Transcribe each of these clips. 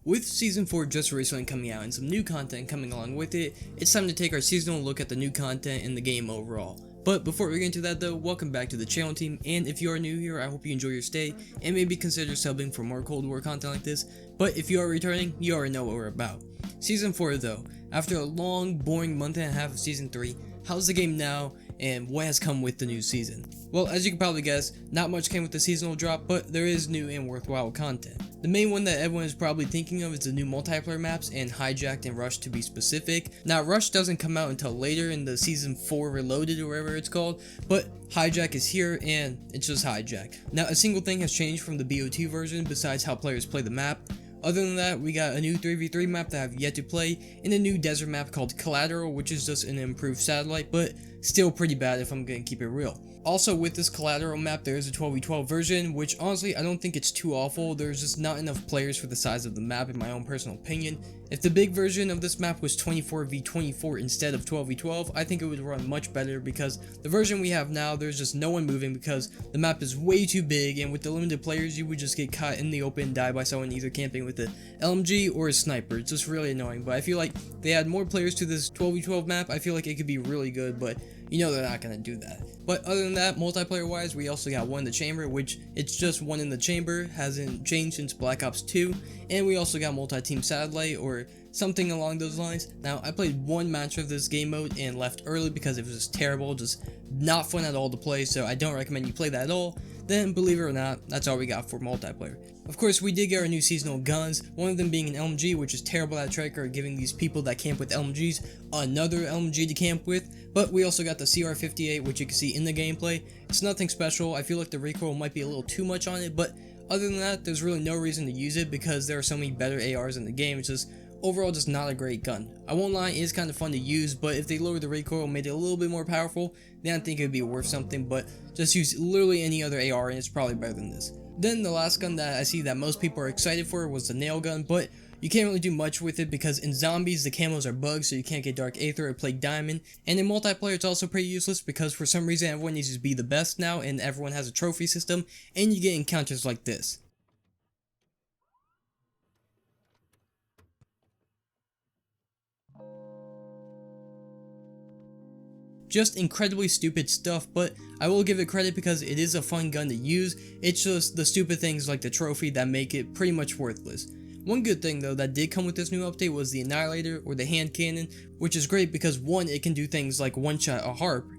With Season 4 just recently coming out and some new content coming along with it, it's time to take our seasonal look at the new content in the game overall. But before we get into that though, welcome back to the channel team, and if you are new here, I hope you enjoy your stay, and maybe consider subbing for more Cold War content like this, but if you are returning, you already know what we're about. Season 4 though, after a long, boring month and a half of Season 3, how's the game now, and what has come with the new season? Well, as you can probably guess, not much came with the seasonal drop, but there is new and worthwhile content. The main one that everyone is probably thinking of is the new multiplayer maps, and Hijacked and Rush to be specific. Now, Rush doesn't come out until later in the Season 4 Reloaded or whatever it's called, but Hijack is here, and it's just Hijack. Now, a single thing has changed from the BOT version besides how players play the map. Other than that, we got a new 3v3 map that I have yet to play, and a new desert map called Collateral, which is just an improved satellite, but still pretty bad if I'm gonna keep it real. Also, with this Collateral map, there is a 12v12 version, which honestly, I don't think it's too awful. There's just not enough players for the size of the map in my own personal opinion. If the big version of this map was 24v24 instead of 12v12, I think it would run much better, because the version we have now, there's just no one moving because the map is way too big, and with the limited players, you would just get caught in the open and die by someone either camping with a LMG or a sniper. It's just really annoying, but I feel like they add more players to this 12v12 map, I feel like it could be really good, but you know they're not gonna do that. But other than that, multiplayer wise, we also got one in the chamber, which it's just one in the chamber, hasn't changed since Black Ops 2, and we also got multi-team satellite or something along those lines. Now, I played one match of this game mode and left early because it was just terrible, just not fun at all to play, so I don't recommend you play that at all. Then, believe it or not, that's all we got for multiplayer. Of course, we did get our new seasonal guns, one of them being an LMG, which is terrible at Tracker, giving these people that camp with LMGs another LMG to camp with, but we also got the CR58, which you can see in the gameplay. It's nothing special. I feel like the recoil might be a little too much on it, but other than that, there's really no reason to use it because there are so many better ARs in the game. It's just overall just not a great gun. I won't lie, it is kind of fun to use, but if they lowered the recoil and made it a little bit more powerful, then I think it would be worth something, but just use literally any other AR and it's probably better than this. Then the last gun that I see that most people are excited for was the nail gun, but you can't really do much with it because in zombies the camos are bugged, so you can't get Dark Aether or Plague Diamond, and in multiplayer it's also pretty useless because for some reason everyone needs to be the best now and everyone has a trophy system, and you get encounters like this. Just incredibly stupid stuff, but I will give it credit because it is a fun gun to use. It's just the stupid things like the trophy that make it pretty much worthless. One good thing though that did come with this new update was the Annihilator or the hand cannon, which is great because one, it can do things like one-shot a harp,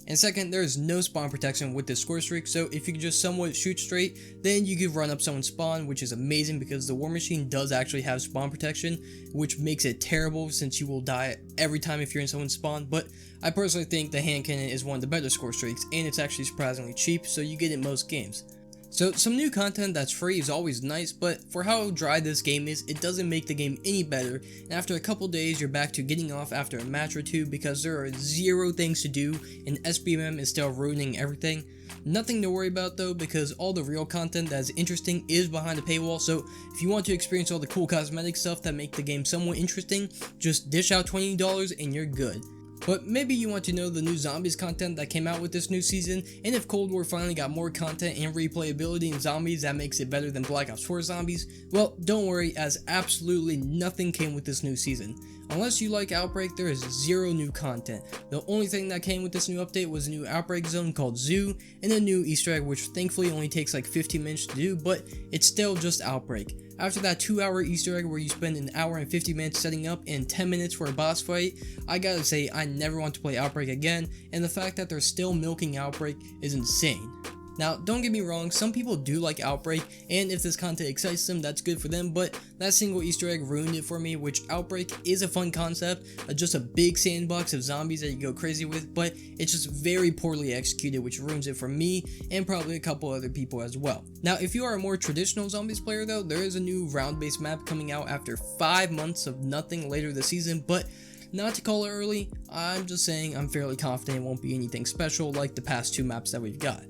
and second, there is no spawn protection with this score streak, so if you can just somewhat shoot straight, then you could run up someone's spawn, which is amazing because the War Machine does actually have spawn protection, which makes it terrible since you will die every time if you're in someone's spawn, but I personally think the hand cannon is one of the better score streaks, and it's actually surprisingly cheap, so you get it in most games. So some new content that's free is always nice, but for how dry this game is, it doesn't make the game any better, and after a couple days you're back to getting off after a match or two because there are zero things to do and SBMM is still ruining everything. Nothing to worry about though because all the real content that is interesting is behind the paywall, so if you want to experience all the cool cosmetic stuff that make the game somewhat interesting, just dish out $20 and you're good. But maybe you want to know the new zombies content that came out with this new season, and if Cold War finally got more content and replayability in zombies that makes it better than Black Ops 4 zombies, well, don't worry, as absolutely nothing came with this new season. Unless you like Outbreak, there is zero new content. The only thing that came with this new update was a new Outbreak zone called Zoo, and a new Easter egg which thankfully only takes like 15 minutes to do, but it's still just Outbreak. After that 2-hour Easter egg where you spend an hour and 50 minutes setting up and 10 minutes for a boss fight, I gotta say I never want to play Outbreak again, and the fact that they're still milking Outbreak is insane. Now, don't get me wrong, some people do like Outbreak, and if this content excites them, that's good for them, but that single Easter egg ruined it for me, which Outbreak is a fun concept, just a big sandbox of zombies that you go crazy with, but it's just very poorly executed, which ruins it for me, and probably a couple other people as well. Now, if you are a more traditional zombies player though, there is a new round-based map coming out after 5 months of nothing later this season, but not to call it early, I'm just saying I'm fairly confident it won't be anything special like the past 2 maps that we've got.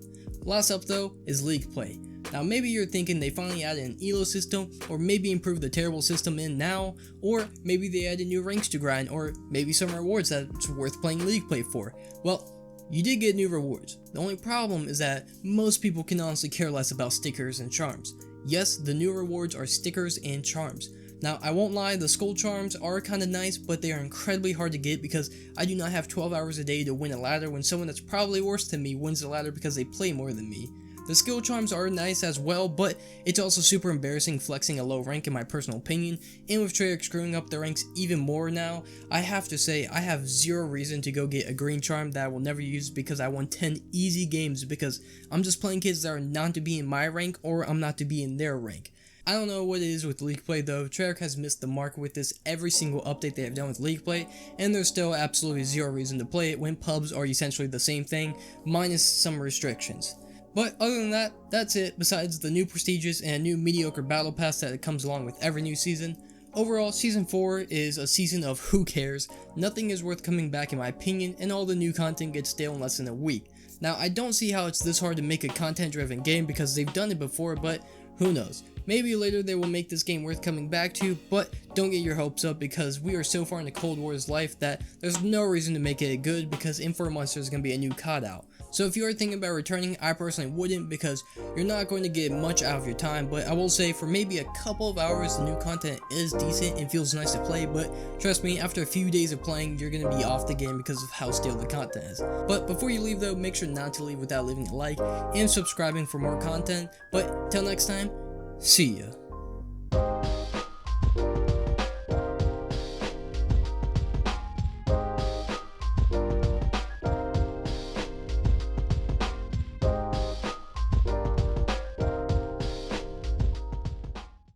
Last up though is League Play. Now maybe you're thinking they finally added an elo system, or maybe improved the terrible system in now, or maybe they added new ranks to grind, or maybe some rewards that's worth playing League Play for. Well, You did get new rewards. The only problem is that most people can honestly care less about stickers and charms. Yes, the new rewards are stickers and charms. Now, I won't lie, the skull charms are kinda nice, but they are incredibly hard to get because I do not have 12 hours a day to win a ladder when someone that's probably worse than me wins the ladder because they play more than me. The skill charms are nice as well, but it's also super embarrassing flexing a low rank in my personal opinion, and with Treyarch screwing up the ranks even more now, I have to say I have zero reason to go get a green charm that I will never use because I won 10 easy games because I'm just playing kids that are not to be in my rank or I'm not to be in their rank. I don't know what it is with League Play though, Treyarch has missed the mark with this every single update they have done with League Play, and there's still absolutely zero reason to play it when pubs are essentially the same thing, minus some restrictions. But other than that, that's it, besides the new prestigious and new mediocre battle pass that comes along with every new season. Overall, Season 4 is a season of who cares, nothing is worth coming back in my opinion, and all the new content gets stale in less than a week. Now, I don't see how it's this hard to make a content-driven game because they've done it before, but who knows. Maybe later they will make this game worth coming back to, but don't get your hopes up because we are so far into Cold War's life that there's no reason to make it good because in 4 months there's going to be a new COD out. So if you are thinking about returning, I personally wouldn't because you're not going to get much out of your time, but I will say for maybe a couple of hours the new content is decent and feels nice to play, but trust me, after a few days of playing you're going to be off the game because of how stale the content is. But before you leave though, make sure not to leave without leaving a like and subscribing for more content, but till next time, see ya.